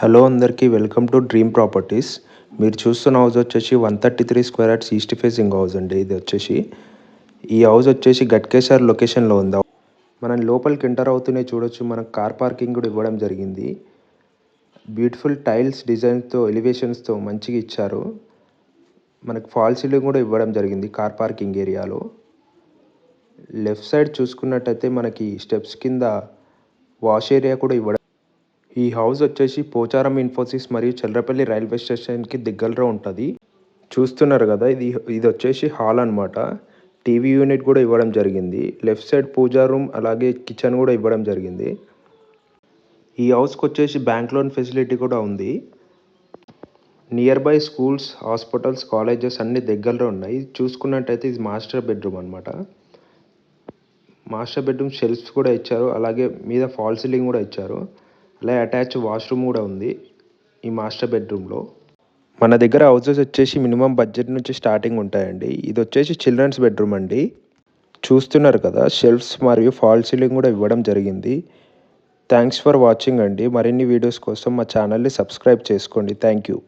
Hello అందరికీ welcome to dream properties. మీరు చూస్తున్న హౌస్ వచ్చేసి 133 square yards east facing house అండి. ఇది వచ్చేసి ఈ హౌస్ వచ్చేసి గట్కేసర్ లొకేషన్లో ఉంది. మనం లోపలికి ఎంటర్ అవుతూనే చూడొచ్చు, మనకు కార్ పార్కింగ్ కూడా ఇవ్వడం జరిగింది. బ్యూటిఫుల్ టైల్స్ డిజైన్స్తో ఎలివేషన్స్తో మంచిగా ఇచ్చారు. మనకు ఫాల్ సీలింగ్ కూడా ఇవ్వడం జరిగింది కార్ పార్కింగ్ ఏరియాలో. లెఫ్ట్ సైడ్ చూసుకున్నట్టయితే మనకి స్టెప్స్ కింద వాష్ ఏరియా కూడా ఇవ్వడం. ఈ హౌస్ వచ్చేసి పోచారం ఇన్ఫోసిస్ మరియు చల్రపల్లి రైల్వే స్టేషన్కి దగ్గరలో ఉంటుంది. చూస్తున్నారు కదా, ఇది వచ్చేసి హాల్ అనమాట. టీవీ యూనిట్ కూడా ఇవ్వడం జరిగింది. లెఫ్ట్ సైడ్ పూజా రూమ్ అలాగే కిచెన్ కూడా ఇవ్వడం జరిగింది. ఈ హౌస్కి వచ్చేసి బ్యాంక్ లోన్ ఫెసిలిటీ కూడా ఉంది. Near by schools, hospitals, colleges అన్ని దగ్గరలో ఉన్నాయి. చూసుకున్నట్టయితే ఇది మాస్టర్ బెడ్రూమ్ అనమాట. మాస్టర్ బెడ్రూమ్ షెల్ఫ్స్ కూడా ఇచ్చారు, అలాగే మీద ఫాల్ సీలింగ్ కూడా ఇచ్చారు. అలాగే అటాచ్ వాష్రూమ్ కూడా ఉంది ఈ మాస్టర్ బెడ్రూమ్లో. మన దగ్గర హౌసెస్ వచ్చేసి మినిమం బడ్జెట్ నుంచి స్టార్టింగ్ ఉంటాయండి. ఇది వచ్చేసి చిల్డ్రన్స్ బెడ్రూమ్ అండి. చూస్తున్నారు కదా, షెల్ఫ్స్ మరియు ఫాల్ సీలింగ్ కూడా ఇవ్వడం జరిగింది. థ్యాంక్స్ ఫర్ వాచింగ్ అండి. మరిన్ని వీడియోస్ కోసం మా ఛానల్ని సబ్స్క్రైబ్ చేసుకోండి. Thank you.